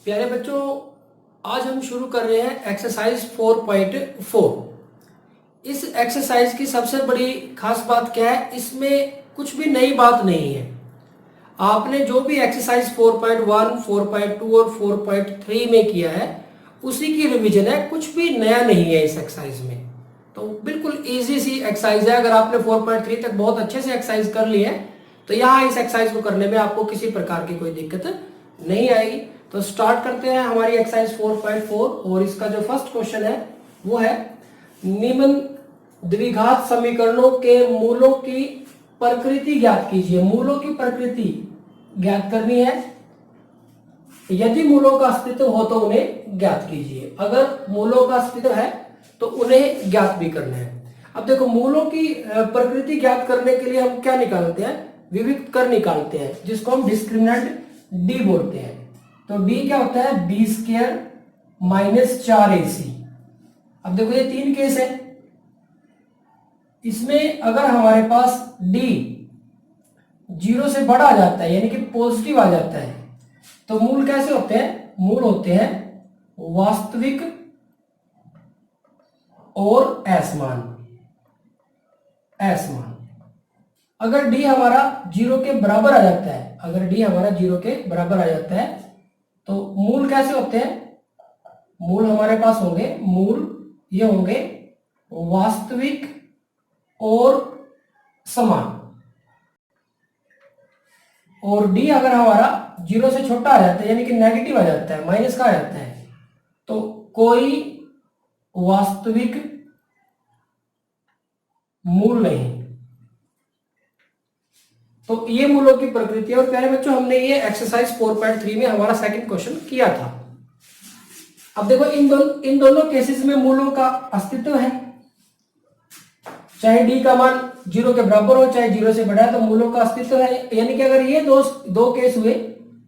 प्यारे बच्चों, आज हम शुरू कर रहे हैं एक्सरसाइज 4.4। इस एक्सरसाइज की सबसे बड़ी खास बात क्या है, इसमें कुछ भी नई बात नहीं है। आपने जो भी एक्सरसाइज 4.1, 4.2 और 4.3 में किया है उसी की रिवीजन है, कुछ भी नया नहीं है इस एक्सरसाइज में। तो बिल्कुल इजी सी एक्सरसाइज है। अगर आपने 4.3 तक बहुत अच्छे से एक्सरसाइज कर ली है तो यहाँ इस एक्सरसाइज को करने में आपको किसी प्रकार की कोई दिक्कत नहीं आएगी। तो स्टार्ट करते हैं हमारी एक्सरसाइज 4.4 और इसका जो फर्स्ट क्वेश्चन है वो है निम्न द्विघात समीकरणों के मूलों की प्रकृति ज्ञात कीजिए। मूलों की प्रकृति ज्ञात करनी है। यदि मूलों का अस्तित्व हो तो उन्हें ज्ञात कीजिए। अगर मूलों का अस्तित्व है तो उन्हें ज्ञात भी करना है। अब देखो, मूलों की प्रकृति ज्ञात करने के लिए हम क्या निकालते हैं? विविक्त कर निकालते हैं, जिसको हम डिस्क्रिमिनेंट डी बोलते हैं। तो डी क्या होता है? B square minus 4ac। अब देखो ये तीन केस है। इसमें अगर हमारे पास डी 0 से बड़ा आ जाता है यानी कि पॉजिटिव आ जाता है तो मूल कैसे होते हैं? मूल होते हैं वास्तविक और असमान। अगर डी हमारा 0 के बराबर आ जाता है, अगर डी हमारा 0 के बराबर आ जाता है तो मूल कैसे होते हैं? मूल हमारे पास होंगे, मूल ये होंगे वास्तविक और समान। और डी अगर हमारा 0 से छोटा आ जाता है यानी कि नेगेटिव आ जाता है, माइनस का आ जाता है, तो कोई वास्तविक मूल नहीं। तो ये मूलों की प्रकृति है। और प्यारे बच्चों, हमने ये एक्सरसाइज 4.3 में हमारा सेकंड क्वेश्चन किया था। अब देखो, इन दोनों केसेस में मूलों का अस्तित्व है। चाहे डी का मान 0 के बराबर हो चाहे 0 से बड़ा है, तो मूलों का अस्तित्व है। यानी कि अगर ये दो केस हुए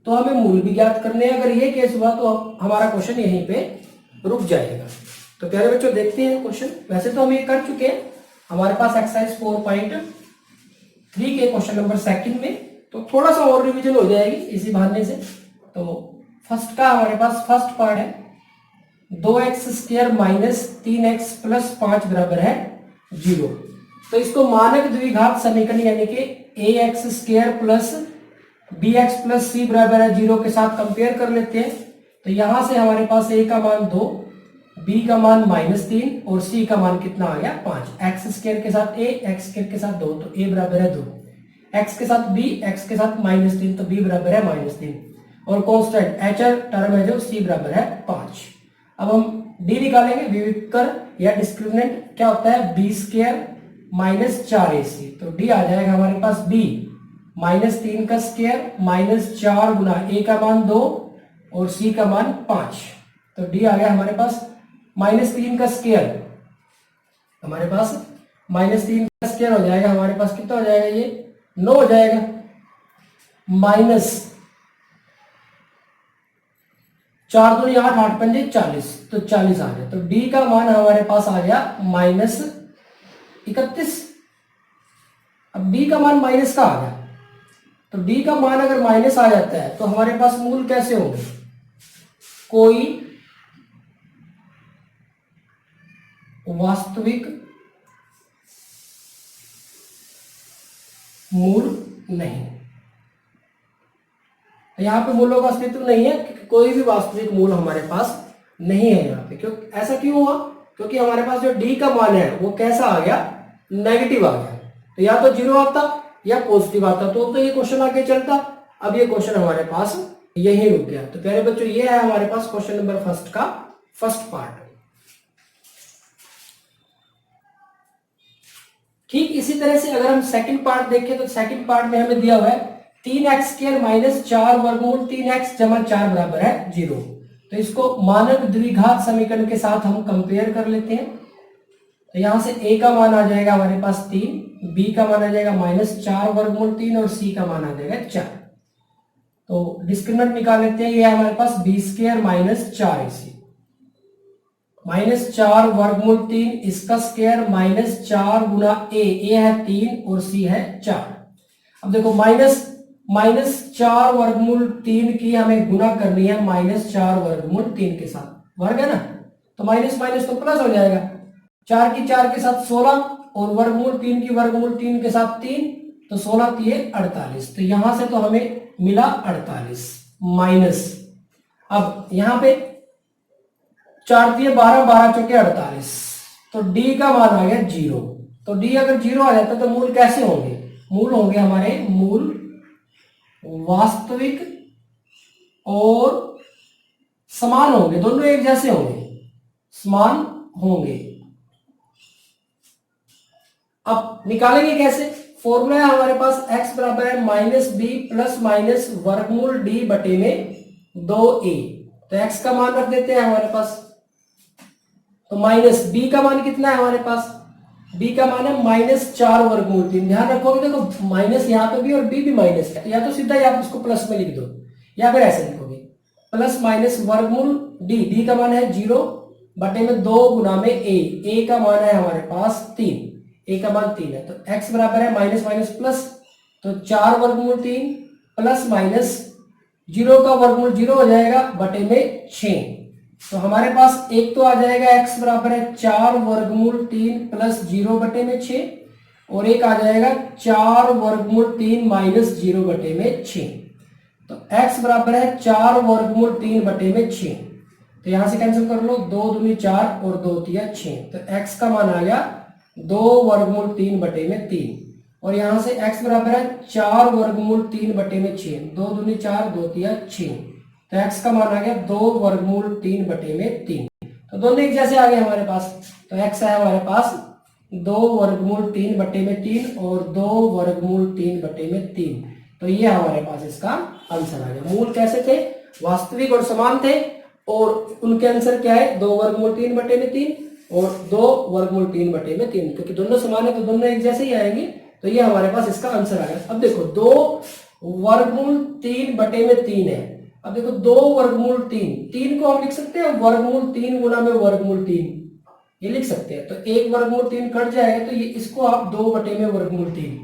तो हमें मूल भी ज्ञात करने हैं। अगर ये केस हुआ तो हमारा क्वेश्चन यहीं पे रुक जाएगा। तो प्यारे बच्चों, देखते हैं क्वेश्चन। वैसे तो हम ये कर चुके हैं हमारे पास एक्सरसाइज 4.3 के क्वेश्चन नंबर सेकंड में, तो थोड़ा सा और रिवीजन हो जाएगी इसी बहाने से। तो फर्स्ट का हमारे पास फर्स्ट पार्ट है 2x square minus 3x plus 5 बराबर है 0। तो इसको मानक द्विघात समीकरण यानी कि ax square plus bx plus c बराबर है 0 के साथ कंपेयर कर लेते हैं। तो यहां से हमारे पास a का मान 2, b का मान -3 और c का मान कितना आ गया? 5। x स्क्वायर के साथ a, x स्क्वायर के साथ 2, तो a बराबर है 2। x के साथ b, x के साथ -3, तो b बराबर है -3। और कांस्टेंट hr टर्म है जो c बराबर है 5। अब हम d निकालेंगे। विविक्त कर या डिस्क्रिमिनेंट क्या होता है? b square minus 4ac। तो d आ जाएगा हमारे पास b -3 का स्क्वायर माइनस 4 गुना a का मान 2 और c का मान 5। तो d आ गया हमारे पास -3 का स्क्वायर। हमारे पास -3 का स्क्वायर हो जाएगा, हमारे पास कितना हो जाएगा? ये 9 हो जाएगा। माइनस 4 दूनी 8, 8 पंजे 40, तो 40 आ गया। तो d का मान हमारे पास आ गया -31। अब d का मान माइनस का आ गया, तो d का मान अगर माइनस आ जाता है तो हमारे पास मूल कैसे होंगे? कोई वास्तविक मूल नहीं। यहां पे मूलों का अस्तित्व नहीं है, कोई भी वास्तविक मूल हमारे पास नहीं है यहाँ पे। क्यों ऐसा क्यों हुआ? क्योंकि हमारे पास जो d का मान है वो कैसा आ गया? नेगेटिव आ गया। तो या तो 0 आता या पॉजिटिव आता तो ये क्वेश्चन आगे चलता। अब ये क्वेश्चन हमारे पास यही रुक गया। तो प्यारे बच्चों, ये है हमारे पास क्वेश्चन नंबर फर्स्ट का फर्स्ट पार्ट। ठीक इसी तरह से अगर हम सेकंड पार्ट देखें तो सेकंड पार्ट में हमें दिया हुआ है 3x स्क्वायर माइनस 4 वर्गमूल 3x जमा 4 बराबर है 0। तो इसको मानक द्विघात समीकरण के साथ हम कंपेयर कर लेते हैं। तो यहां से a का मान आ जाएगा हमारे पास 3, b का मान आ जाएगा -4 वर्गमूल 3 और c का मान आ जाएगा 4। तो डिस्क्रिमिनेंट निकाल लेते हैं। ये है हमारे पास b स्क्वायर माइनस 4ac -4 वर्गमूल 3, इसका स्क्वायर -4 गुना a है 3 और c है 4। अब देखो माइनस -4 वर्गमूल 3 की हमें गुना करनी है -4 वर्गमूल 3 के साथ, वर्ग है ना, तो माइनस माइनस तो प्लस हो जाएगा, 4 की 4 के साथ 16 और वर्गमूल 3 की वर्गमूल 3 के साथ 3, तो 16 3 48, तो यहां से तो हमें मिला 48 माइनस, अब यहां पे 4 3 12, 12 चौके 48, तो डी का मान आ गया 0। तो डी अगर 0 आ जाता तो मूल कैसे होंगे, मूल होंगे हमारे मूल वास्तविक और समान होंगे, दोनों एक जैसे होंगे, समान होंगे। अब निकालेंगे कैसे, फॉर्मूला है हमारे पास x बराबर है -b प्लस माइनस वर्गमूल d बटे में 2a, तो x का मान रख देते हैं हमारे पास, तो माइनस b का मान कितना है हमारे पास, b का मान है -4 वर्गमूल 3, ध्यान रखोगे देखो माइनस यहाँ पे भी और b भी माइनस है, या तो सीधा ही आप इसको प्लस में लिख दो या फिर ऐसे लिखोगे प्लस माइनस वर्गमूल d का मान है 0 बटे में 2 गुना में a का मान है हमारे पास 3, a का मान 3 है, तो x बराबर है माइनस माइनस प्लस, तो 4 वर्गमूल 3 प्लस माइनस 0 का वर्गमूल 0 हो जाएगा बटे में 6, तो हमारे पास एक तो आ जाएगा x बराबर है 4 वर्गमूल 3 प्लस 0 बटे में 6, और एक आ जाएगा 4 वर्गमूल 3 माइनस 0 बटे में 6, तो x बराबर है 4 वर्गमूल 3 बटे में 6, तो यहां से कैंसिल कर लो, 2 दूनी 4 और 2 तिया 6, तो x का मान आ गया 2 वर्गमूल 3 बटे में 3, और यहां से x बराबर है 4 वर्गमूल 3 बटे में 6, 2 दूनी 4 2 तिया 6, तो x का मान आ गया 2 वर्गमूल 3 बटे में 3, तो दोनों एक जैसे आ गए हमारे पास, तो x है हमारे पास 2 वर्गमूल 3 बटे में 3 और 2 वर्गमूल 3 बटे में 3, तो ये हमारे पास इसका आंसर आ गया। मूल कैसे थे, वास्तविक और समान थे, और उनके आंसर क्या है 2 वर्गमूल 3 बटे में 3 और 2 वर्गमूल 3 बटे में 3, क्योंकि दोनों समान है तो दोनों एक जैसे ही आएंगे, तो ये हमारे पास इसका आंसर आ गया। अब देखो 2 वर्गमूल 3 बटे में 3 है, अब देखो 2 वर्गमूल 3 को हम लिख सकते हैं वर्गमूल 3 गुना में वर्गमूल 3, ये लिख सकते हैं, तो 1 वर्गमूल 3 कट जाएगा, तो ये इसको आप 2 बटे में वर्गमूल 3,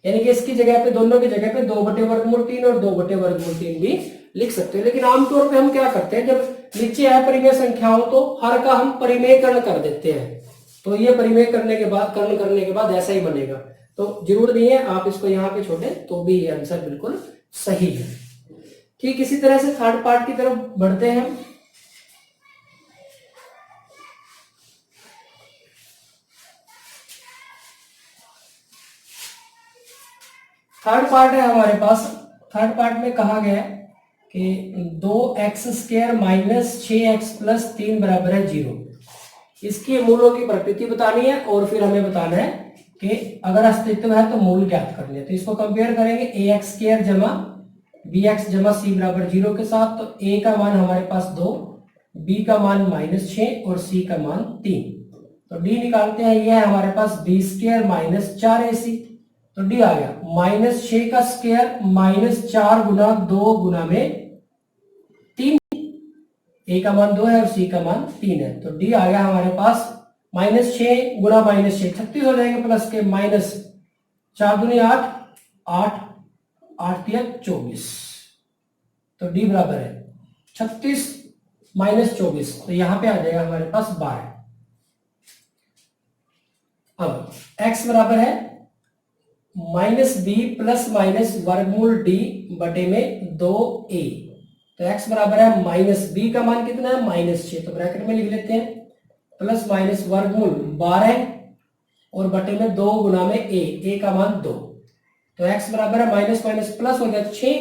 यानी कि इसकी जगह पे दोनों की जगह पे 2 बटे वर्गमूल 3 और 2 बटे वर्गमूल 3 भी लिख सकते हैं। लेकिन आमतौर पे हम क्या करते हैं, जब नीचे है परिमेय संख्याओं तो हर का हम परिमेयकरण कर देते हैं, तो ये परिमेय करने के बाद कर्ण करने के बाद ऐसा ही बनेगा, तो जरूर नहीं है आप इसको यहाँ पे छोड़े तो भी ये आंसर बिल्कुल सही है। ठीक इसी तरह से थर्ड पार्ट की तरफ बढ़ते हैं। थर्ड पार्ट है हमारे पास, थर्ड पार्ट में कहा गया है कि 2x² माइनस 6x प्लस 3 बराबर है 0, इसकी मूलों की प्रकृति बतानी है और फिर हमें बताना है कि अगर अस्तित्व है तो मूल ज्ञात करने हैं। तो इसको कंपेयर करेंगे ax² जमा bx जमा c बराबर 0 के साथ, तो a का मान हमारे पास 2, b का मान -6 और c का मान 3, तो d निकालते हैं, यह है हमारे पास b² माइनस 4ac, तो डी आ गया -6 का स्क्वायर -4 गुना 2 गुना में 3, ए का मान 2 है और सी का मान 3 है, तो डी आ गया हमारे पास -6 गुना -6 36 हो जाएंगे, प्लस के -4 दूनी 8 8 8 तिया 24, तो डी बराबर है 36 -24, तो यहां पे आ जाएगा हमारे पास 12। अब x बराबर है -b प्लस माइनस वर्गमूल d बटे में 2a, तो x बराबर है -b का मान कितना है -6, तो ब्रैकेट में लिख लेते हैं, प्लस माइनस वर्गमूल 12 और बटे में 2 गुना में a का मान 2, तो x बराबर है माइनस माइनस प्लस हो गया 6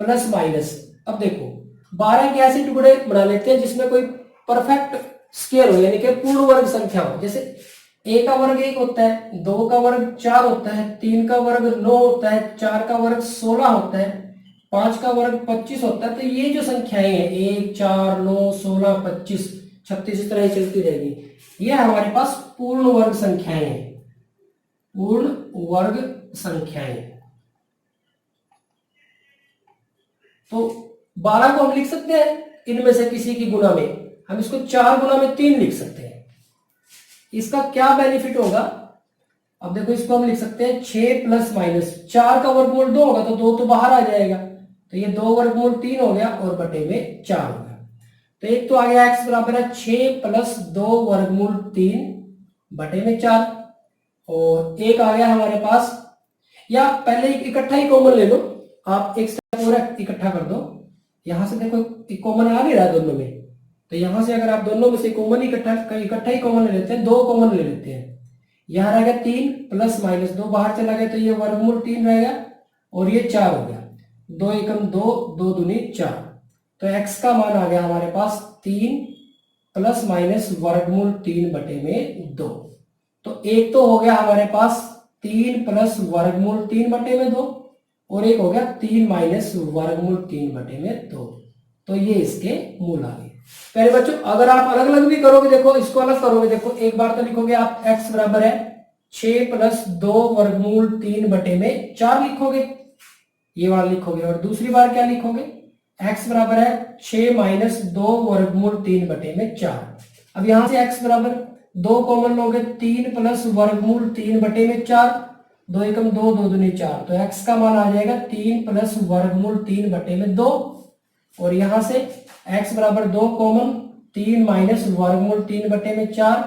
प्लस माइनस। अब देखो 12 के ऐसे टुकड़े बना लेते हैं जिसमें कोई परफेक्ट स्केयर हो, यानी कि पूर्ण वर्ग संख्या हो, जैसे a का वर्ग 1 होता है, 2 का वर्ग 4 होता है, 3 का वर्ग 9 होता है, 4 का वर्ग 16 होता है, 5 का वर्ग 25 होता है, तो ये जो संख्याएं हैं 1 4 9 16 25 36 इस तरह चलती रहेगी, ये हमारे पास पूर्ण वर्ग संख्याएं हैं, पूर्ण वर्ग संख्याएं। तो 12 को हम लिख सकते हैं इनमें से किसी की गुना में, हम इसको 4 गुना में 3 लिख सकते हैं। इसका क्या बेनिफिट होगा, अब देखो इसको हम लिख सकते हैं 6 प्लस माइनस 4 का वर्गमूल 2 होगा तो 2 तो बाहर आ जाएगा, तो ये 2 वर्गमूल 3 हो गया और बटे में 4 हो गया। तो एक तो आ गया x बराबर है 6 प्लस 2 वर्गमूल 3 बटे में 4, और एक आ गया हमारे पास, या पहले इकट्ठा ही कॉमन ले लो आप, एक स्टेप और इकट्ठा कर दो। यहां से देखो कॉमन आ नहीं रहा दोनों में, तो यहां से अगर आप दोनों में से कॉमन इकट्ठा ही कॉमन ले लेते हैं, 2 कॉमन ले लेते हैं। यहां रहेगा 3 प्लस माइनस 2 बाहर चला गया तो ये वर्गमूल 3 रहेगा और ये 4 हो गया, 2 एकम 2, 2 दूनी 4, तो x का मान आ गया हमारे पास 3 प्लस माइनस वर्गमूल 3 बटे में 2। तो एक तो हो गया हमारे पास 3 प्लस वर्गमूल 3 बटे में 2, और एक हो गया 3 माइनस वर्गमूल 3 बटे में 2। तो ये इसके मूल आ गए। पहले बच्चों अगर आप अलग अलग भी करोगे, देखो इसको अलग करोगे, देखो एक बार तो लिखोगे आप x बराबर है 6 प्लस 2 वर्गमूल 3 बटे में 4 लिखोगे, ये वाला लिखोगे, और दूसरी बार क्या लिखोगे, x बराबर है 6 माइनस 2 वर्गमूल 3 बटे में 4। अब यहां से x बराबर 2 कॉमन लोगे, 3 प्लस वर्गमूल 3 बटे में 4, 2 एकम 2, 2 दूनी 4, तो x का मान आ जाएगा 3 प्लस वर्गमूल 3 बटे में 2, और यहां से x बराबर 2 कॉमन, 3 माइनस वर्गमूल 3 बटे में 4,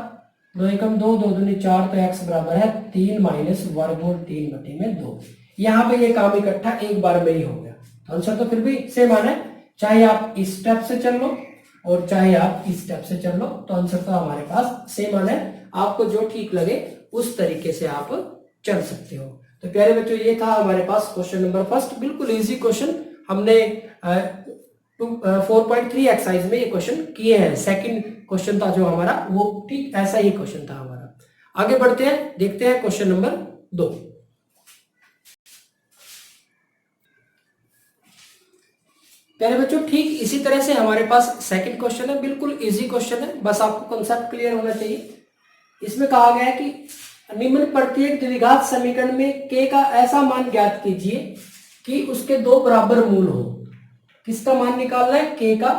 2 एकम 2, 2 दूनी 4, तो x बराबर है 3 माइनस वर्गमूल 3 बटे में 2। यहाँ पे ये काम इकट्ठा एक बार में ही हो गया, तो आंसर तो फिर भी सेम आना है, चाहे आप इस स्टेप से चल लो और चाहे आप इस स्टेप से चल लो, तो आंसर तो हमारे पास सेम आना है। आपको जो ठीक लगे उस तरीके से आप चल सकते हो। तो प्यारे बच्चों ये था हमारे पास क्वेश्चन नंबर फर्स्ट, बिल्कुल इजी क्वेश्चन, हमने 4.3 एक्सरसाइज में ये क्वेश्चन किए हैं। सेकंड क्वेश्चन था जो हमारा, वो ठीक ऐसा ही क्वेश्चन था हमारा। आगे बढ़ते हैं, देखते हैं क्वेश्चन नंबर 2। प्यारे बच्चों ठीक इसी तरह से हमारे पास सेकंड क्वेश्चन है, बिल्कुल इजी क्वेश्चन है, बस आपको कंसेप्ट क्लियर होना चाहिए। इसमें कहा गया है कि निम्न प्रत्येक द्विघात समीकरण में k का ऐसा मान ज्ञात कीजिए कि उसके 2 बराबर मूल हो। किसका मान निकालना है, k का,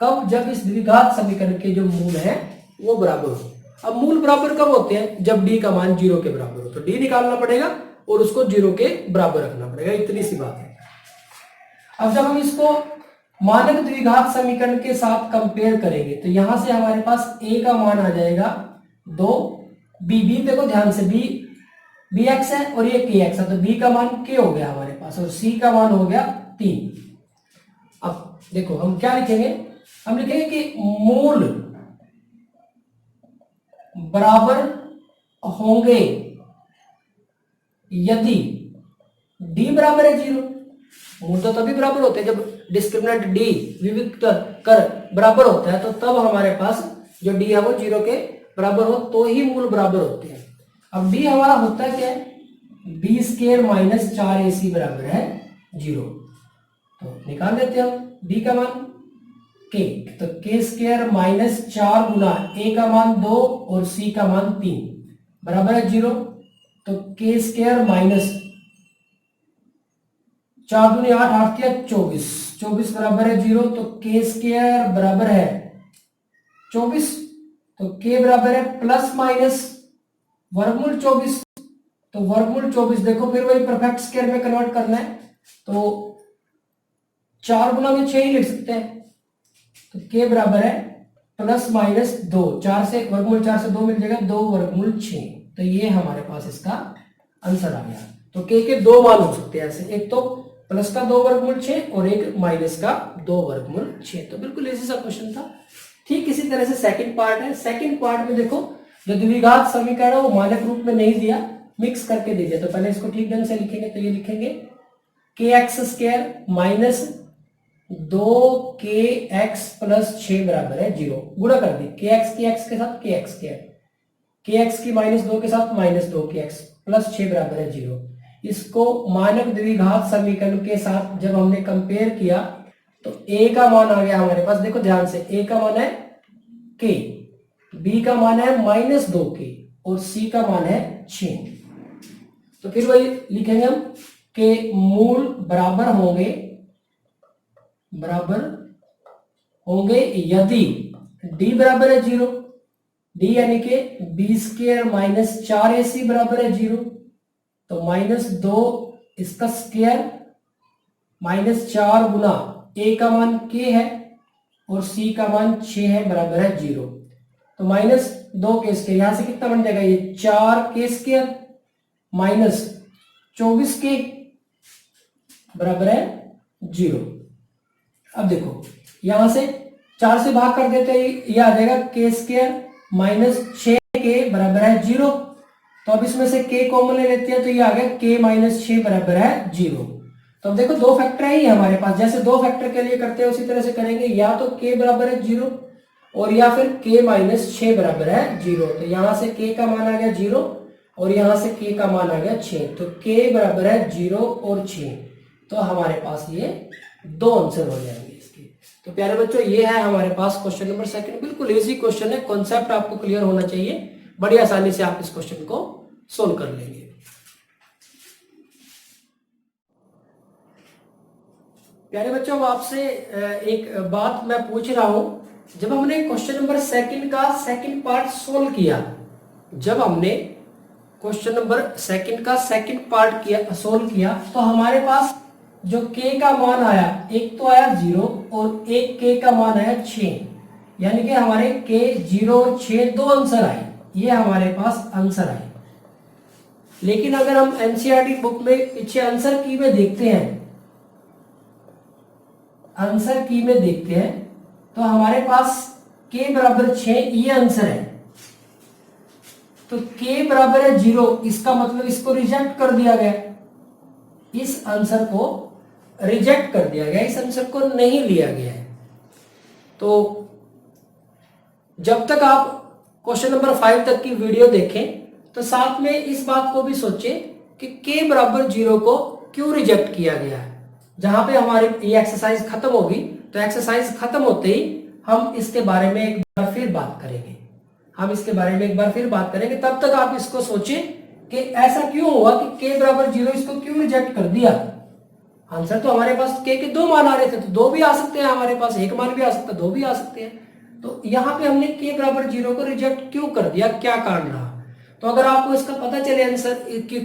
कब, जब इस द्विघात समीकरण के जो मूल है वो बराबर हो। अब मूल बराबर कब होते हैं, जब d का मान 0 के बराबर हो, तो d निकालना पड़ेगा और उसको 0 के बराबर रखना पड़ेगा, इतनी सी बात है। अब जब हम इसको मानक द्विघात समीकरण के साथ कंपेयर करेंगे तो यहां से हमारे पास a का मान आ जाएगा 2, b देखो ध्यान से, b x है और ये k x है, तो b का मान k हो गया हमारे पास और c का मान हो गया 3। अब देखो हम क्या लिखेंगे, हम लिखेंगे कि मूल बराबर होंगे यदि d बराबर है 0। मूल तो तभी बराबर होते हैं जब डिस्क्रिमिनेंट d विविक्त कर बराबर होता है, तो तब हमारे पास जो d है वो 0 के बराबर हो तो ही मूल बराबर होते हैं। अब d हमारा होता है क्या है, b स्क्वायर माइनस 4ac बराबर है 0, तो निकाल देते हैं हम d का मान k, तो k square minus 4 Guna a का मान 2 और c का मान 3 बराबर है 0, तो k स्क्वायर माइनस 4 दूनी 8, 8 या 24, 24 बराबर है 0, तो k स्क्वायर बराबर है 24, तो k बराबर है प्लस माइनस वर्गमूल 24, तो वर्गमूल 24 देखो फिर वही परफेक्ट स्क्वायर में कन्वर्ट करना है, तो 4 गुना में 6 ही लिख सकते हैं, तो k बराबर है प्लस माइनस 2, 4 से वर्गमूल 4 से 2 मिल जाएगा, 2 वर्गमूल 6, तो ये हमारे पास इसका आंसर आ गया। तो k के 2 मान हो सकते हैं ऐसे, एक तो प्लस का 2 वर्गमूल 6 और एक माइनस का 2 वर्गमूल 6, तो बिल्कुल इजी सा क्वेश्चन था। ठीक इसी तरह से सेकंड पार्ट है, सेकंड पार्ट में देखो जो द्विघात समीकरण है वो मानक रूप में नहीं दिया, मिक्स करके दे दिया, तो पहले इसको ठीक ढंग से लिखेंगे, तो ये लिखेंगे kx square minus 2kx plus 6 बराबर है 0, गुणा कर दी kx की x के साथ kx स्क्वायर, kx की माइनस 2 के साथ माइनस 2kx प्लस 6 बराबर है 0। इसको मानक द्विघात समीकरण के साथ जब हमने कंपेयर किया तो a का मान आ गया हमारे पास, देखो ध्यान से, a का मान है k, b का मान है माइनस 2k और c का मान है 6, तो फिर वही लिखेंगे हम के मूल बराबर होंगे यदि d बराबर है 0, डी यानी कि बी स्क्वायर माइनस 4ac बराबर है 0। तो -2 इसका स्क्वायर -4 गुना a का मान k है और c का मान 6 है बराबर है 0। तो -2 के स्क्वायर, यहां से कितना बन जाएगा, ये 4k स्क्वायर माइनस 24k बराबर है 0। अब देखो यहां से 4 से भाग कर देते हैं, ये आ जाएगा k स्क्वायर माइनस 6k बराबर है 0। तो अब इसमें से k कॉमन ले लेते हैं, तो ये आ गया k माइनस 6 बराबर है 0। तो अब देखो दो फैक्टर है ही हमारे पास, जैसे दो फैक्टर के लिए करते हैं उसी तरह से करेंगे, या तो k बराबर है 0 और या फिर k माइनस 6 बराबर है 0। तो यहां से k का मान आ गया 0 और यहां से k का मान आ गया 6। तो k बराबर है 0 और 6। तो हमारे पास ये दो आंसर हो जाएंगे इसके। तो प्यारे बच्चों ये है हमारे पास क्वेश्चन नंबर सेकंड। बिल्कुल इजी क्वेश्चन है, कॉन्सेप्ट आपको क्लियर होना चाहिए, बड़ी आसानी से आप इस क्वेश्चन को सोल्व कर लेंगे। प्यारे बच्चों अब आपसे एक बात मैं पूछ रहा हूं, जब हमने क्वेश्चन नंबर सेकंड का सेकंड पार्ट सोल्व किया, जब हमने क्वेश्चन नंबर सेकंड का सेकंड पार्ट किया सोल्व किया, तो हमारे पास जो k का मान आया, एक तो आया 0 और एक k का मान आया 6, यानी कि हमारे k 0 और 6 दो आंसर आए, ये हमारे पास आंसर आए। लेकिन अगर हम एनसीईआरटी बुक में पीछे आंसर की में देखते हैं, आंसर की में देखते हैं तो हमारे पास k बराबर 6 ये आंसर है। तो k बराबर है 0, इसका मतलब इसको रिजेक्ट कर दिया गया, इस आंसर को रिजेक्ट कर दिया गया, इस आंसर को नहीं लिया गया है। तो जब तक आप क्वेश्चन नंबर 5 तक की वीडियो देखें तो साथ में इस बात को भी सोचें कि k बराबर 0 को क्यों रिजेक्ट किया गया है। जहां पे हमारी ये एक्सरसाइज खत्म होगी, तो एक्सरसाइज खत्म होते ही हम इसके बारे में एक बार फिर बात करेंगे, हम इसके बारे में एक बार फिर बात करेंगे। तब तक आप इसको सोचें कि ऐसा क्यों हुआ कि k बराबर 0 इसको क्यों रिजेक्ट कर दिया। आंसर तो हमारे पास k के दो मान आ रहे थे, तो दो भी आ सकते हैं हमारे पास, एक मान भी आ सकता है, दो भी आ सकते हैं। तो यहाँ पे हमने k बराबर 0 को रिजेक्ट क्यों कर दिया, क्या कारण रहा। तो अगर आपको इसका पता चले आंसर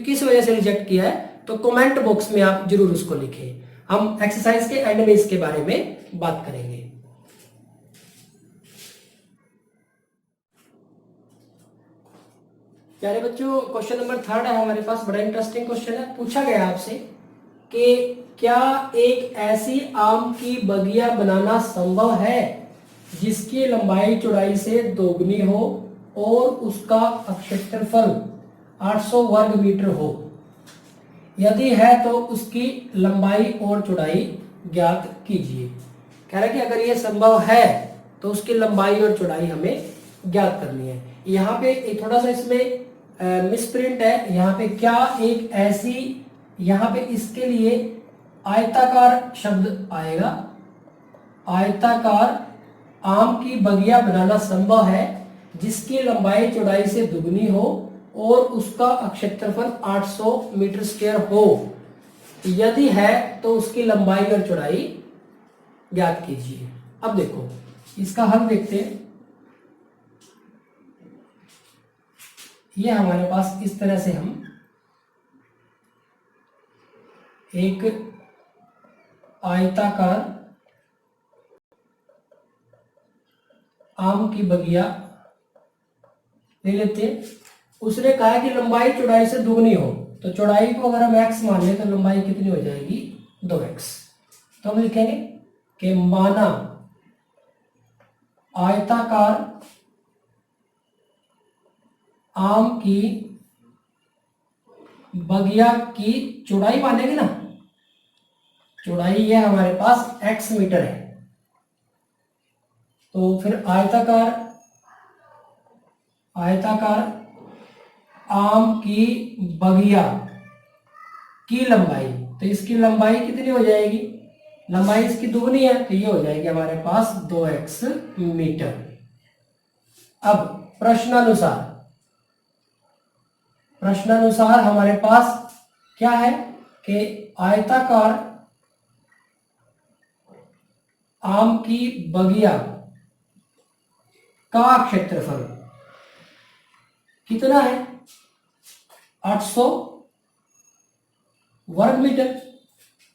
किस वजह से रिजेक्ट किया है, तो कमेंट बॉक्स में आप जरूर उसको लिखें। हम एक्सरसाइज के एंड में इसके बारे में बात करेंगे। प्यारे बच्चों क्वेश्चन नंबर 3 है हमारे पास, बड़ा इंटरेस्टिंग क्वेश्चन है। पूछा गया आपसे कि क्या एक ऐसी आम की बगिया बनाना संभव है जिसकी लंबाई चौड़ाई से दोगुनी हो और उसका क्षेत्रफल 800 वर्ग मीटर हो। यदि है तो उसकी लंबाई और चौड़ाई ज्ञात कीजिए। कह रहा है कि अगर ये संभव है तो उसकी लंबाई और चौड़ाई हमें ज्ञात करनी है। यहाँ पे थोड़ा सा इसमें मिसप्रिंट है, यहाँ पे क्या एक ऐसी, यहाँ पे इसके लिए आयताकार शब्द आएगा, आयताकार आम की बगिया बनाना संभव है जिसकी लंबाई चौड़ाई से दुगनी हो और उसका क्षेत्रफल 800 मीटर स्क्वायर हो। यदि है तो उसकी लंबाई और चौड़ाई ज्ञात कीजिए। अब देखो इसका हल देखते हैं। ये हमारे पास इस तरह से हम एक आयताकार आम की बगिया ले लेते हैं। उसने कहा कि लंबाई चौड़ाई से दुगनी हो, तो चौड़ाई को अगर हम x मान लें तो लंबाई कितनी हो जाएगी 2x। तो हम लिखेंगे कि माना आयताकार आम की बगिया की चौड़ाई मानेंगे ना, चौड़ाई ये हमारे पास x मीटर है। तो फिर आयताकार आम की बगिया की लंबाई, तो इसकी लंबाई कितनी हो जाएगी, लंबाई इसकी दुगनी है, तो ये हो जाएगी हमारे पास 2x मीटर। अब प्रश्नानुसार हमारे पास क्या है कि आयताकार आम की बगिया का क्षेत्रफल, कितना है 800 वर्ग मीटर।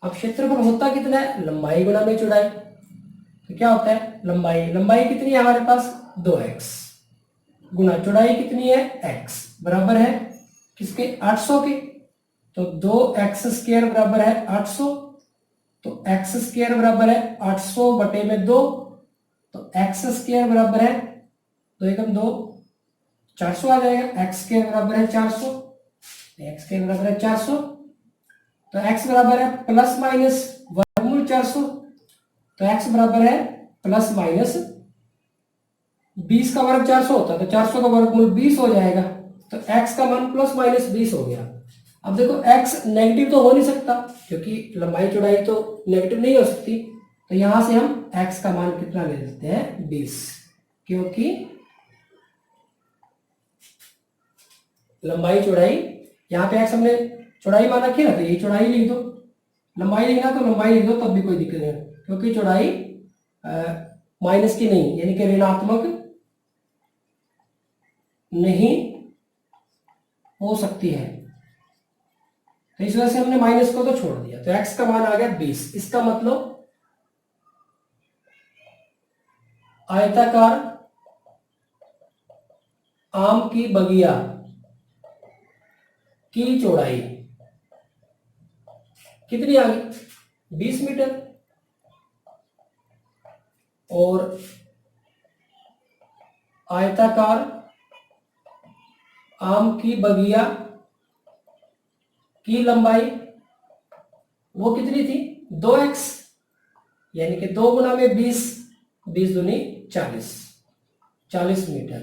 अब क्षेत्रफल होता कितना है, लंबाई गुणा में चौड़ाई। तो क्या होता है, लंबाई कितनी है हमारे पास 2x गुणा चौड़ाई कितनी है x, बराबर है किसके 800 के। तो 2x² बराबर है 800। तो x² बराबर है 800 बटे में 2। तो x² बराबर है 2 एकम 2, 400 आ जाएगा। x² बराबर है 400, x² बराबर है 400। तो x बराबर है प्लस माइनस वर्गमूल 400। तो x बराबर है प्लस माइनस 20 का वर्ग 400 होता है, तो 400 का वर्गमूल 20 हो जाएगा। तो x का मान प्लस माइनस 20 हो गया। अब देखो x नेगेटिव तो हो नहीं सकता, क्योंकि लंबाई चौड़ाई तो नेगेटिव नहीं हो सकती। तो यहां से हम x का मान कितना ले लेते हैं 20, क्योंकि लंबाई चौड़ाई, यहाँ पे x हमने चौड़ाई मान रखी है ना, तो यही चौड़ाई लिख दो। लंबाई लिखना तो लंबाई लिख दो, तब भी कोई दिक्कत नहीं, क्योंकि चौड़ाई माइनस की नहीं, यानी कि ऋणात्मक नहीं हो सकती है। तो इस वजह से हमने माइनस को तो छोड़ दिया। तो x का मान आ गया 20। इसका मतलब आयताकार आम की बगिया की चौड़ाई कितनी आ गई 20 मीटर, और आयताकार आम की बगिया की लंबाई वो कितनी थी 2x, यानी कि 2 गुना में 20, 20 दूनी 40, 40 मीटर।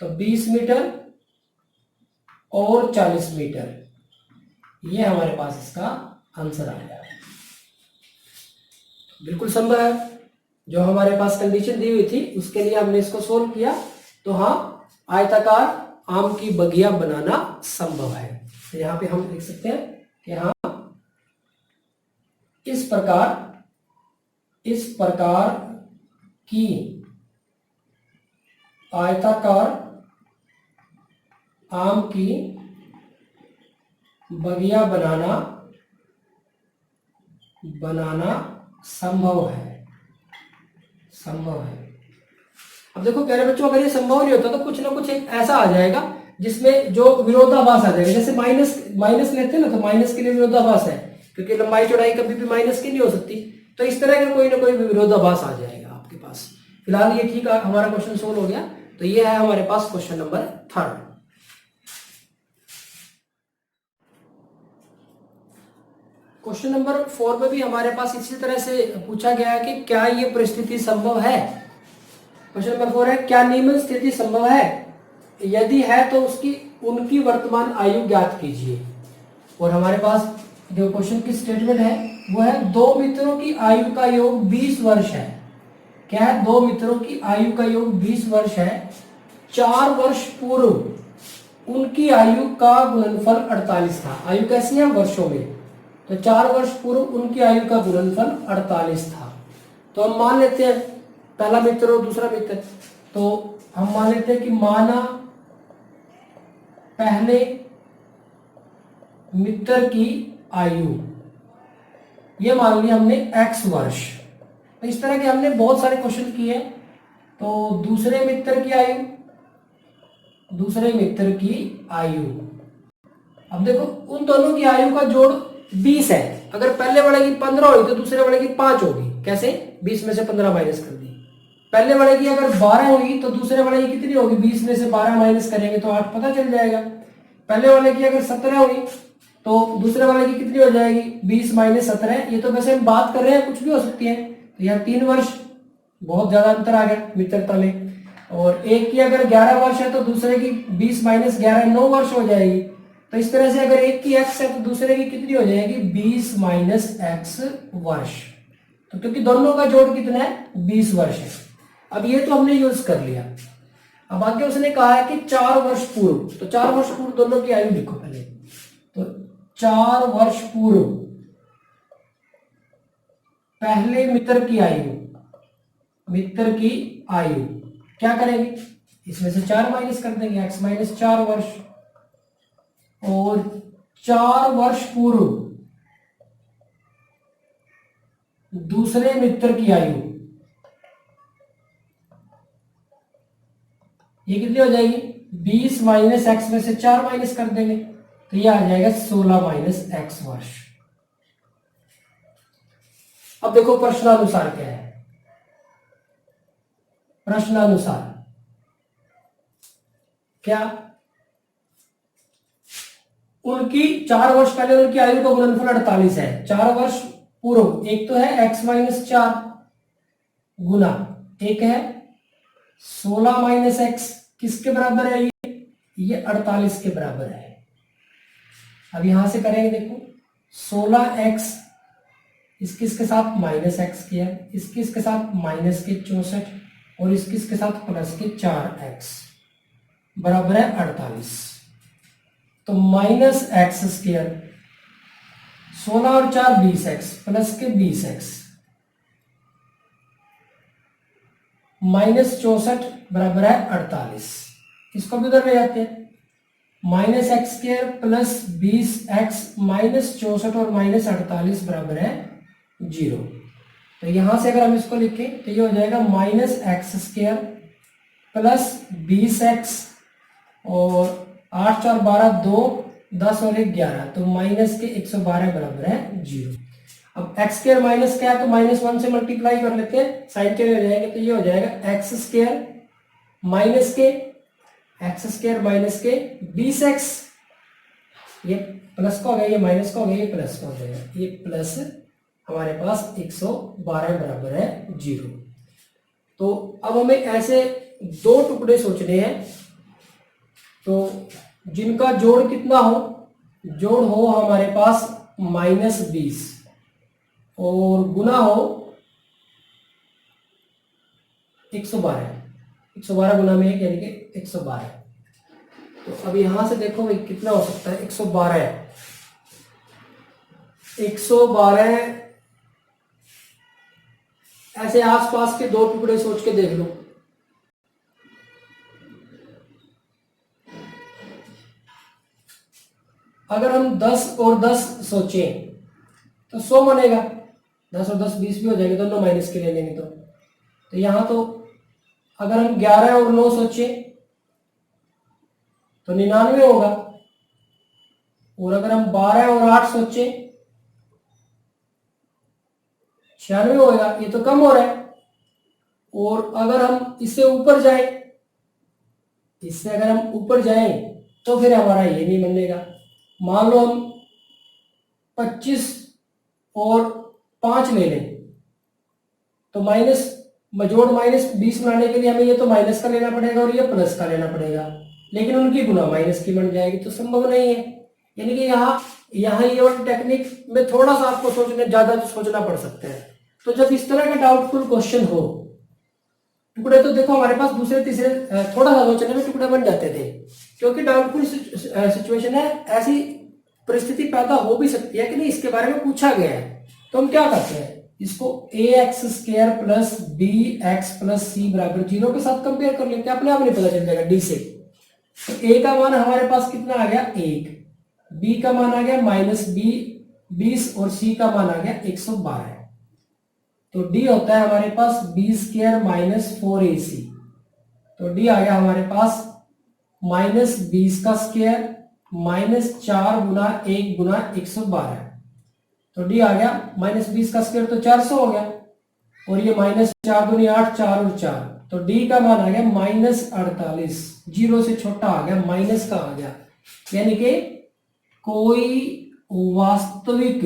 तो 20 मीटर और 40 मीटर, ये हमारे पास इसका आंसर आया। बिल्कुल संभव है, जो हमारे पास कंडीशन दी हुई थी उसके लिए हमने इसको सोल्व किया। तो हाँ, आयताकार आम की बगिया बनाना संभव है। तो यहां पे हम लिख सकते हैं कि हाँ, इस प्रकार की आयताकार आम की बगिया बनाना संभव है। अब देखो प्यारे बच्चों, अगर ये संभव नहीं होता तो कुछ ना कुछ एक ऐसा आ जाएगा जिसमें जो विरोधाभास आ जाएगा। जैसे माइनस लेते हैं ना, तो माइनस के लिए विरोधाभास है, क्योंकि लंबाई चौड़ाई कभी भी माइनस की नहीं हो सकती। तो इस तरह का कोई ना कोई विरोधाभास आ जाएगा आपके पास। फिलहाल ये ठीक है, हमारा क्वेश्चन सोल्व हो गया। तो ये है हमारे पास क्वेश्चन नंबर 3। क्वेश्चन नंबर 4 में भी हमारे पास इसी तरह से पूछा गया है कि क्या ये परिस्थिति संभव है। क्वेश्चन नंबर 4 है, क्या निम्न स्थिति संभव है, यदि है तो उनकी वर्तमान आयु ज्ञात कीजिए। और हमारे पास जो क्वेश्चन की स्टेटमेंट है वो है 2 मित्रों की आयु का योग 20 वर्ष है। क्या है, 2 मित्रों की आयु का योग 20 वर्ष है। 4 वर्ष पूर्व उनकी आयु का गुणनफल 48 था। आयु कैसी है, वर्षों में। तो 4 वर्ष पूर्व उनकी आयु का गुणनफल 48 था। तो हम मान लेते हैं पहला मित्र और दूसरा मित्र, तो हम मान लेते हैं कि माना पहले मित्र की आयु, ये मान लिया हमने x वर्ष। तो इस तरह के हमने बहुत सारे क्वेश्चन किए। तो दूसरे मित्र की आयु, अब देखो उन दोनों की आयु का जोड़ 20 है। अगर पहले वाले की 15 हुई तो दूसरे वाले की 5 होगी। कैसे, 20 में से 15 माइनस कर दी। पहले वाले की अगर 12 हुई तो दूसरे वाले की कितनी होगी, 20 में से 12 माइनस करेंगे तो 8 पता चल जाएगा। पहले वाले की अगर 17 हुई तो दूसरे वाले की कितनी हो जाएगी, 20 माइनस 17। ये तो वैसे हम बात कर रहे हैं, कुछ भी हो सकती है। तो यहाँ 3 वर्ष, बहुत ज्यादा अंतर आ गया मित्रता में। और एक की अगर 11 वर्ष है तो दूसरे की 20 माइनस 11 9 वर्ष हो जाएगी। तो इस तरह से अगर एक की x है तो दूसरे की कितनी हो जाएगी, 20 माइनस x वर्ष। तो क्योंकि दोनों का जोड़ कितना है, 20 वर्ष है। अब ये तो हमने यूज कर लिया। अब आगे उसने कहा है कि 4 वर्ष पूर्व, तो 4 वर्ष पूर्व दोनों की आयु लिखो पहले। तो 4 वर्ष पूर्व पहले मित्र की आयु क्या करेंगे, इसमें से 4 माइनस कर देंगे, x माइनस 4 वर्ष, और 4 वर्ष पूर्व दूसरे मित्र की आयु, ये कितनी हो जाएगी, 20 माइनस x में से 4 माइनस कर देंगे तो ये आ जाएगा 16 माइनस x वर्ष। अब देखो प्रश्नानुसार क्या है। प्रश्नानुसार क्या, उनकी 4 वर्ष पहले उनकी आयु का गुणनफल 48 है। 4 वर्ष पूर्व एक तो है x माइनस 4 गुना एक है 16 माइनस x, किसके बराबर है ये 48 के बराबर है। अब यहां से करेंगे, देखो 16x इसके साथ माइनस x किया, इसके साथ माइनस के 64 और इसके साथ प्लस के 4x बराबर है 48। तो माइनस एक्स स्क्वायर 16 और 4 20x प्लस के 20x माइनस 64 बराबर है 48। इसको भी उधर ले जाते हैं, minus x square plus 20x minus 64 और माइनस 48 बराबर है 0। तो यहां से अगर हम इसको लिखें तो ये हो जाएगा minus x square plus 20x और 8 4 12 2 10 और 1 11, तो माइनस के 112 बराबर है 0। अब एक्स स्क्वायर माइनस क्या है तो माइनस 1 से मल्टीप्लाई कर लेते हैं, साइन के हो जाएंगे तो ये हो जाएगा एक्स स्क्वायर माइनस के एक्स स्क्वायर माइनस के 20x, ये प्लस का हो गया, ये माइनस का हो गया, ये प्लस का हो जाएगा, ये प्लस हमारे पास 112 बराबर है 0। तो अब हमें ऐसे दो टुकड़े सोचने हैं, तो जिनका जोड़ कितना हो, जोड़ हो हमारे पास माइनस 20 और गुना हो 112, 112 गुना में 1 यानी कि 112। तो अब यहां से देखो भाई कितना हो सकता है, 112 ऐसे आसपास के दो टुकड़े सोच के देख लो। अगर हम 10 और 10 सोचें तो 100 बनेगा, 10 और 10 20 भी हो जाएंगे, दोनों माइनस के ले लेंगे तो यहां तो अगर हम 11 और 9 सोचें तो 99 होगा, और अगर हम 12 और 8 सोचें 96 होगा, ये तो कम हो रहा है। और अगर हम इससे ऊपर जाएं, इससे अगर हम ऊपर जाएं तो फिर हमारा ये नहीं बनेगा। मान लो हम 25 और 5 ले लें तो माइनस जोड़ माइनस 20 बनाने के लिए हमें ये तो माइनस का लेना पड़ेगा और ये प्लस का लेना पड़ेगा, लेकिन उनकी गुना माइनस की बन जाएगी, तो संभव नहीं है। यानी कि यहाँ ये वाली टेक्निक में थोड़ा सा आपको ज्यादा सोचना पड़ सकता है। तो जब इस तरह का डाउटफुल क्वेश्चन हो, टुकड़े तो देखो हमारे पास दूसरे तीसरे थोड़ा सा सोचने में टुकड़े बन जाते थे, क्योंकि डाउटफुल सिचुएशन है, ऐसी परिस्थिति पैदा हो भी सकती है कि नहीं, इसके बारे में पूछा गया है। तो हम क्या करते हैं, इसको ax square plus bx plus c बराबर 0 के साथ कंपेयर कर लेते हैं, अपने आप नहीं पता चल जाएगा d से। तो a का मान हमारे पास कितना आ गया 1, b का मान आ गया माइनस 20 और c का मान आ गया 112। तो d होता है हमारे पास b स्क्वायर माइनस 4ac, तो d आ गया हमारे पास माइनस 20 का स्क्वायर माइनस 4 गुना 1 गुना 112। तो d आ गया माइनस 20 का स्क्वायर तो 400 हो गया, और ये माइनस 4 दूनी 8 4 और 4, तो d का मान आ गया माइनस 48, 0 से छोटा आ गया, माइनस का आ गया, यानी कि कोई वास्तविक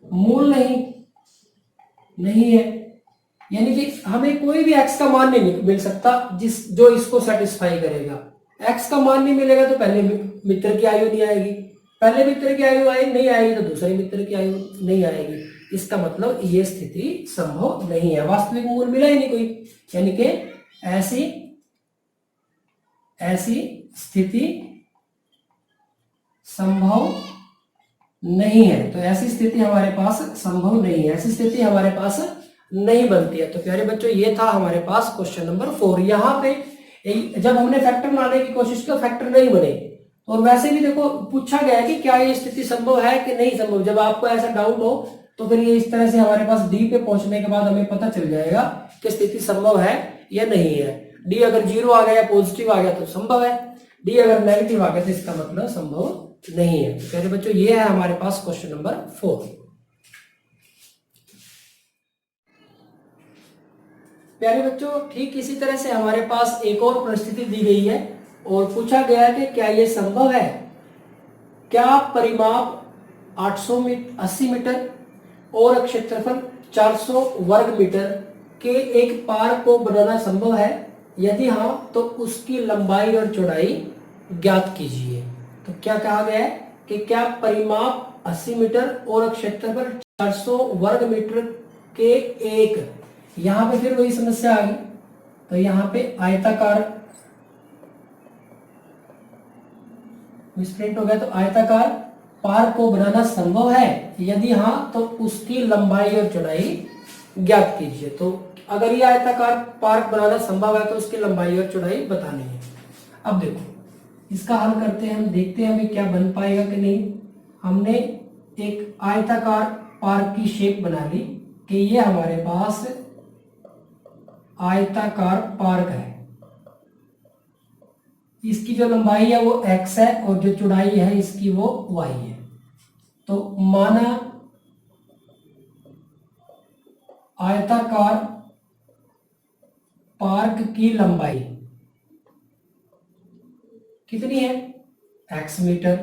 मूल नहीं है। यानी कि हमें कोई भी x का मान नहीं मिल सकता जो इसको सेटिस्फाई करेगा। x का मान नहीं मिलेगा तो पहले मित्र की आयु नहीं आएगी, पहले मित्र की आयु नहीं आएगी तो दूसरे मित्र की आयु नहीं आएगी। इसका मतलब ये स्थिति संभव नहीं है, वास्तविक मूल मिला ही नहीं कोई, यानी कि ऐसी स्थिति संभव नहीं है। तो ऐसी स्थिति हमारे पास संभव नहीं है, ऐसी स्थिति हमारे पास नहीं बनती है। तो प्यारे बच्चों ये था हमारे पास क्वेश्चन नंबर 4। यहाँ पे जब हमने फैक्टर बनाने की कोशिश की फैक्टर नहीं बने, और वैसे भी देखो पूछा गया है कि क्या ये स्थिति संभव है कि नहीं संभव। जब आपको ऐसा डाउट हो तो फिर ये इस तरह से हमारे पास डी पे पहुंचने के बाद हमें पता चल जाएगा कि स्थिति संभव है या नहीं है। डी अगर 0 आ गया या पॉजिटिव आ गया तो संभव है, डी अगर नेगेटिव आ गया तो इसका मतलब संभव नहीं है। प्यारे बच्चों ये है हमारे पास क्वेश्चन नंबर 4। प्यारे बच्चों ठीक इसी तरह से हमारे पास एक और परिस्थिति दी गई है और पूछा गया है कि क्या यह संभव है, क्या परिमाप 80 मीटर और क्षेत्रफल 400 वर्ग मीटर के एक पार्क को बनाना संभव है, यदि हाँ तो उसकी लंबाई और चौड़ाई ज्ञात कीजिए। तो क्या कहा गया है कि क्या परिमाप 80 मीटर और क्षेत्रफल 400 वर्ग मीटर के एक, यहां पे फिर वही समस्या आ गई। तो यहां पे आयताकार मिसप्रिंट हो गया, तो आयताकार पार्क को बनाना संभव है, यदि हां तो उसकी लंबाई और चौड़ाई ज्ञात कीजिए। तो अगर ये आयताकार पार्क बनाना संभव है तो उसकी लंबाई और चौड़ाई बतानी है। अब देखो इसका हल करते हैं, हम देखते हैं अभी क्या बन पाएगा कि नहीं। हमने एक आयताकार पार्क की शेप बना ली कि ये हमारे पास आयताकार पार्क है, इसकी जो लंबाई है वो x है और जो चौड़ाई है इसकी वो y है। तो माना आयताकार पार्क की लंबाई कितनी है, x मीटर।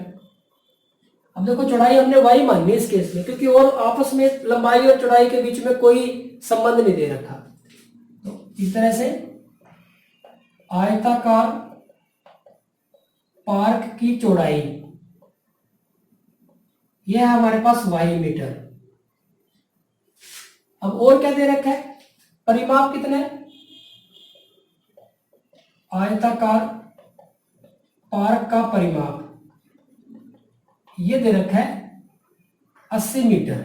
अब देखो चौड़ाई हमने y मानी है इस केस में, क्योंकि और आपस में लंबाई और चौड़ाई के बीच में कोई संबंध नहीं दे रखा। तो इस तरह से आयताकार पार्क की चौड़ाई यह है हमारे पास y मीटर। अब और क्या दे रखा है, परिमाप कितना है, आयताकार पार्क का परिमाप ये दे रखा है 80 मीटर।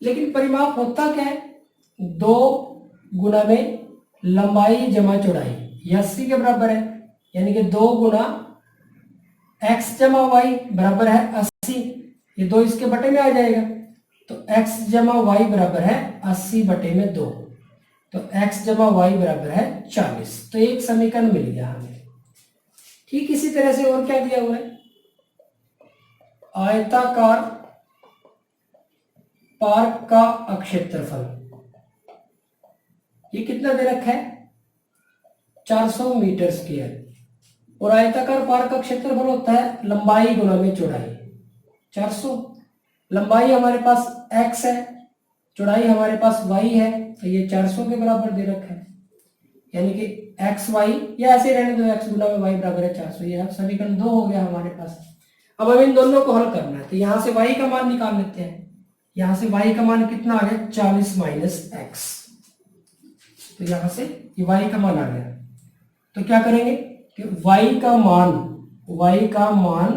लेकिन परिमाप होता क्या है, 2 गुना में लंबाई जमा चौड़ाई, ये 80 के बराबर है, यानी कि 2 गुना x जमा वाई बराबर है 80। ये 2 इसके बटे में आ जाएगा, तो x जमा वाई बराबर है 80 बटे में 2, तो x जमा वाई बराबर है 40। तो एक समीकरण मिल गया हमें। ठीक इसी तरह से और क्या दिया हुआ है, आयताकार पार्क का क्षेत्रफल ये कितना दे रखा है, 400 मीटर स्क्वायर। और आयताकार पार्क का क्षेत्रफल होता है लंबाई गुना में चौड़ाई, 400। लंबाई हमारे पास x है, चौड़ाई हमारे पास y है, तो ये 400 के बराबर दे रखा है, यानी कि एक्स वाई या ऐसे रहने दो, x गुना में y बराबर है 400। ये समीकरण 2 हो गया हमारे पास। अब हमें इन दोनों को हल करना है, तो यहां से y का मान निकाल लेते हैं। यहां से y का मान कितना आ गया, 40 माइनस x। तो यहां से ये y का मान आ गया। तो क्या करेंगे कि y का मान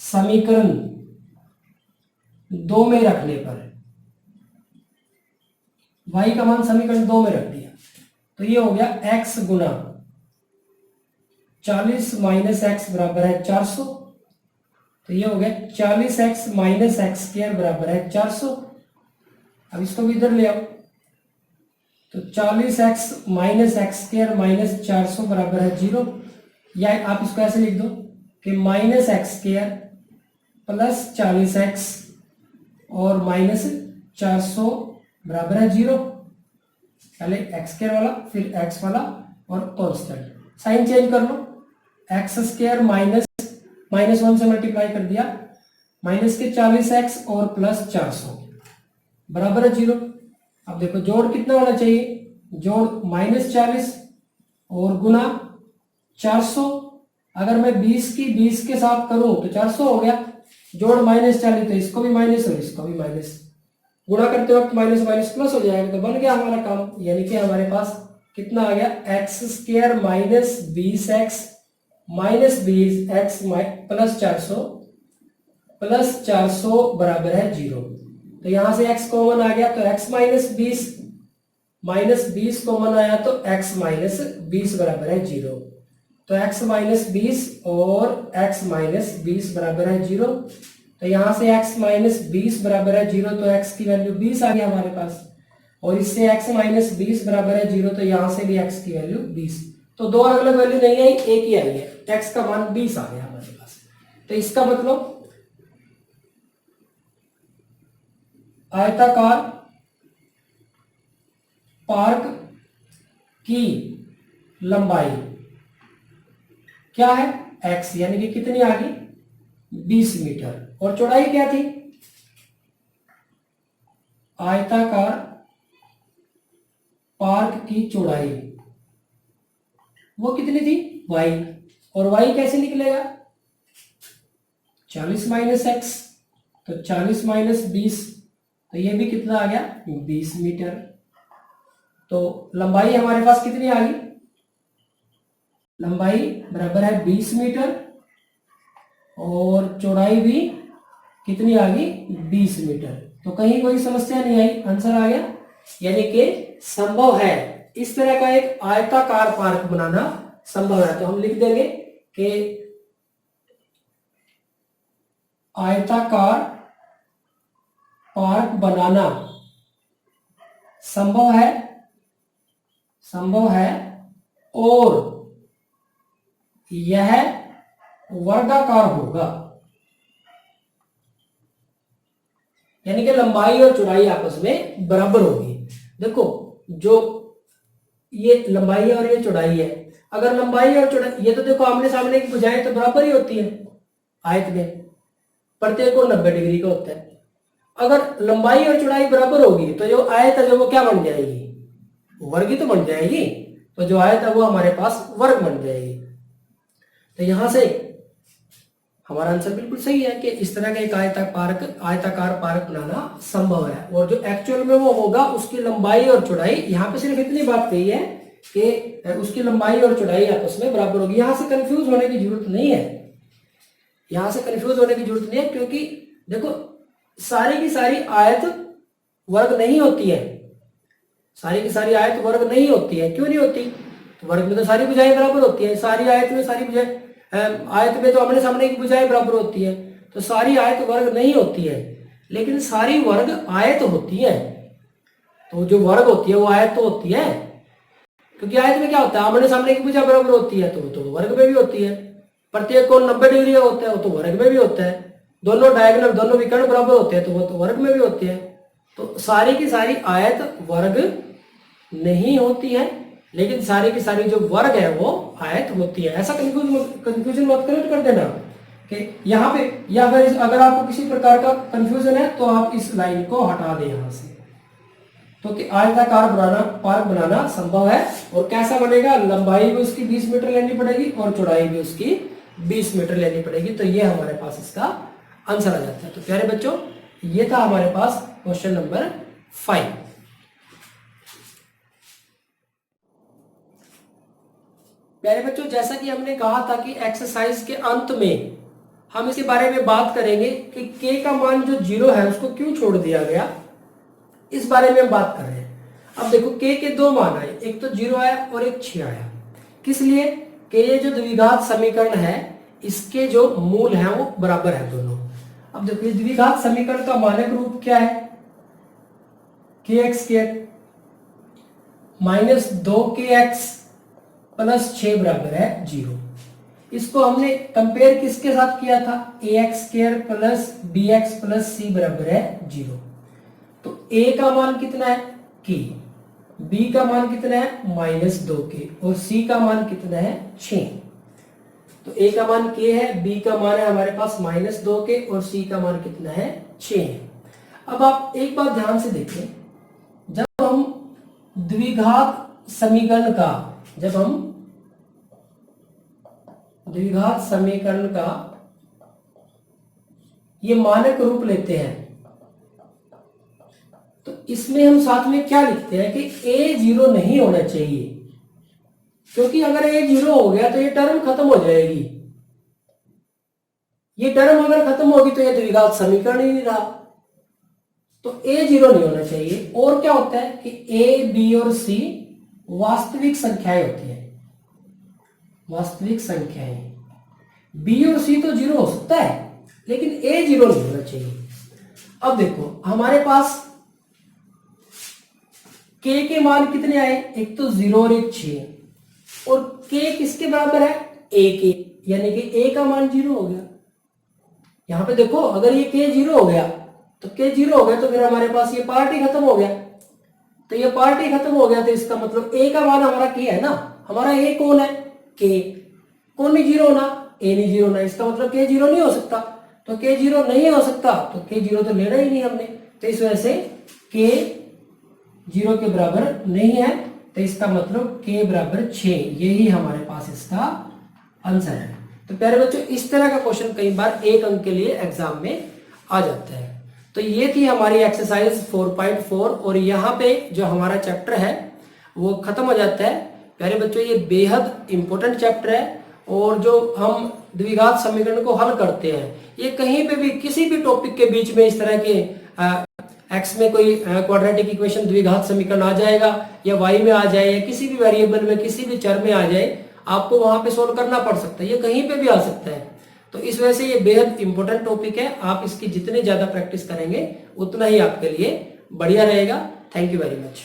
समीकरण 2 में रखने पर, y का मान समीकरण 2 में रख दिया, तो ये हो गया x गुना 40 माइनस x बराबर है 400। तो ये हो गया 40x माइनस एक्स स्क्वायर बराबर है 400। अब इसको भी इधर ले आओ, तो 40x minus x square minus 400 बराबर है 0। या आप इसको ऐसे लिख दो कि minus x square plus 40x और माइनस 400 बराबर है 0। पहले एक्स स्क्वायर वाला फिर एक्स वाला और कांस्टेंट, साइन चेंज कर लो, एक्स स्क्वायर माइनस 1 से मल्टीप्लाई कर दिया, माइनस के 40x और प्लस 400 बराबर है 0। अब देखो जोड़ कितना होना चाहिए, जोड़ माइनस 40 और गुना 400। अगर मैं 20 के साथ करूं तो 400 हो गया, जोड़ माइनस 40 तो इसको भी माइनस और इसको भी माइनस, गुणा करते वक्त माइनस माइनस प्लस हो जाएगा, तो बन गया हमारा काम। यानी कि हमारे पास कितना आ गया, x square minus 20x minus 20x plus 400 बराबर है 0। तो यहां से x कॉमन आ गया, तो x माइनस 20 -20 कॉमन आया तो x - 20 बराबर है 0। तो x - 20 और x - 20 बराबर है 0। तो यहां से x - 20 बराबर है 0, तो x की वैल्यू 20 आ गया हमारे पास। और इससे x - 20 बराबर है 0, तो यहां से भी x की वैल्यू 20। तो दो अलग अलग वैल्यू नहीं आई, एक ही आई है। x का मान 20 आ गया हमारे पास। तो इसका मतलब आयताकार पार्क की लंबाई क्या है? x, यानी कि कितनी आ गई? 20 मीटर। और चौड़ाई क्या थी? आयताकार पार्क की चौड़ाई वो कितनी थी? y। और y कैसे निकलेगा? 40 - x, तो 40 - 20, तो ये भी कितना आ गया? 20 मीटर। तो लंबाई हमारे पास कितनी आ गई? लंबाई बराबर है 20 मीटर और चौड़ाई भी कितनी आ गई? 20 मीटर। तो कहीं कोई समस्या नहीं आई, आंसर आ गया। यानी कि संभव है इस तरह का एक आयताकार पार्क बनाना संभव है। तो हम लिख देंगे कि आयताकार पार्क बनाना संभव है और यह वर्गाकार होगा। यानी कि लंबाई और चौड़ाई आपस में बराबर होगी। देखो, जो ये लंबाई है और ये चौड़ाई है, अगर लंबाई और चौड़ाई, ये तो देखो आमने सामने की भुजाएं तो बराबर ही होती है आयत में, प्रत्येक को 90 डिग्री का होता है। अगर लंबाई और चौड़ाई बराबर होगी तो जो आयत है जो वो क्या बन जाएगी? वर्ग ही तो बन जाएगी। तो जो आयत है वो हमारे पास वर्ग बन जाएगी। तो यहां से हमारा आंसर बिल्कुल सही है कि इस तरह का एक आयताकार पार्क बनाना संभव है। और जो एक्चुअल में वो होगा उसकी लंबाई और चौड़ाई, यहाँ पे सिर्फ इतनी बात कही है कि उसकी लंबाई और चौड़ाई आपस में बराबर होगी। यहां से कंफ्यूज होने की जरूरत नहीं है, क्योंकि देखो सारी की सारी आयत वर्ग नहीं होती है। क्यों नहीं होती? तो वर्ग में तो सारी भुजाएं बराबर होती है। सारी आयत में आयत में तो आमने सामने की भुजाएं बराबर होती है। तो सारी आयत वर्ग नहीं होती है, लेकिन सारी वर्ग आयत होती है। तो जो वर्ग होती है वो आयत तो होती है, क्योंकि आयत में क्या होता है? आमने सामने की भुजा बराबर होती है, तो वो तो वर्ग में भी होती है। प्रत्येक कोण 90 डिग्री का होता है, वो तो वर्ग में भी होता है। दोनों डायगोनल, दोनों विकर्ण बराबर होते हैं, तो वो तो वर्ग में भी होते हैं। तो सारी की सारी आयत वर्ग नहीं होती है, लेकिन सारी की सारी जो वर्ग है वो आयत होती है। ऐसा कंफ्यूजन मत कर देना कि यहाँ पे, या अगर आपको किसी प्रकार का कंफ्यूजन है तो आप इस लाइन को हटा दें यहाँ से। तो कि आयताकार पार्क बनाना संभव है। और कैसा बनेगा? लंबाई भी उसकी 20 मीटर लेनी पड़ेगी और चौड़ाई भी उसकी 20 मीटर लेनी पड़ेगी। तो ये हमारे पास इसका आंसर आ जाता है। तो प्यारे बच्चों, ये था हमारे पास क्वेश्चन नंबर 5। प्यारे बच्चों, जैसा कि हमने कहा था कि एक्सरसाइज के अंत में हम इसके बारे में बात करेंगे कि k का मान जो 0 है उसको क्यों छोड़ दिया गया, इस बारे में हम बात कर रहे हैं। अब देखो k के दो मान आए, एक तो 0 आया और एक 6 आया। किस लिए? कि ये जो द्विघात समीकरण है इसके जो मूल हैं वो बराबर है दोनों। अब देखो, ये द्विघात समीकरण का मानक रूप क्या है? kx² माइनस 2kx प्लस 6 बराबर है 0। इसको हमने कंपेयर किसके साथ किया था? ax² plus bx plus c बराबर है 0। तो a का मान कितना है? k, b का मान कितना है? -2k, और c का मान कितना है? 6। तो a का मान k है, b का मान है हमारे पास -2k और c का मान कितना है? 6 है। अब आप एक बात ध्यान से देखें, जब हम द्विघात समीकरण का ये मानक रूप लेते हैं तो इसमें हम साथ में क्या लिखते हैं कि a 0 नहीं होना चाहिए, क्योंकि अगर a 0 हो गया तो ये टर्म खत्म हो जाएगी। ये टर्म अगर खत्म होगी तो ये द्विघात समीकरण ही नहीं रहा। तो ए जीरो नहीं होना चाहिए। और क्या होता है कि ए, बी और सी वास्तविक संख्याएं होती है, वास्तविक संख्याएं। बी और सी तो जीरो हो सकता है, लेकिन ए जीरो नहीं होना चाहिए। अब देखो हमारे पास के मान कितने आए, एक तो 0 और एक 6, और के किसके बराबर है, ए के, यानी कि ए का मान 0 हो गया। यहां पे देखो अगर ये के 0 हो गया तो के 0 हो गया, तो फिर हमारे पास ये पार्ट ही खत्म हो गया। तो ये पार्ट ही खत्म हो गया, तो इसका मतलब ए का मान हमारा के है ना, हमारा ए कौन है, के। कौन नहीं 0 होना, ए नहीं 0 होना, इसका मतलब के 0 नहीं हो सकता। तो के 0 नहीं हो सकता, तो के 0 तो लेना ही नहीं हमने, तो इस वजह से के 0 के बराबर नहीं है, तो इसका मतलब के बराबर 6, यही हमारे पास इसका आंसर है। तो प्यारे बच्चों इस तरह का क्वेश्चन कई बार 1 अंक के लिए एग्जाम में आ जाता है। तो ये थी हमारी एक्सरसाइज 4.4, और यहाँ पे जो हमारा चैप्टर है वो खत्म हो जाता है। प्यारे बच्चों ये बेहद इंपॉर्टेंट चैप्टर है, और जो हम द्विघात समीकरण को हल करते हैं, ये कहीं पे भी किसी भी टॉपिक के बीच में इस तरह के एक्स में कोई क्वाड्रेटिक इक्वेशन द्विघात समीकरण आ जाएगा, या वाई में आ जाए, या किसी भी वेरिएबल में किसी भी चर में आ जाए, आपको वहां पे सोल्व करना पड़ सकता है, ये कहीं पे भी आ सकता है। तो इस वजह से ये बेहद इंपॉर्टेंट टॉपिक है, आप इसकी जितने ज्यादा प्रैक्टिस करेंगे उतना ही आपके लिए बढ़िया रहेगा। Thank you very much.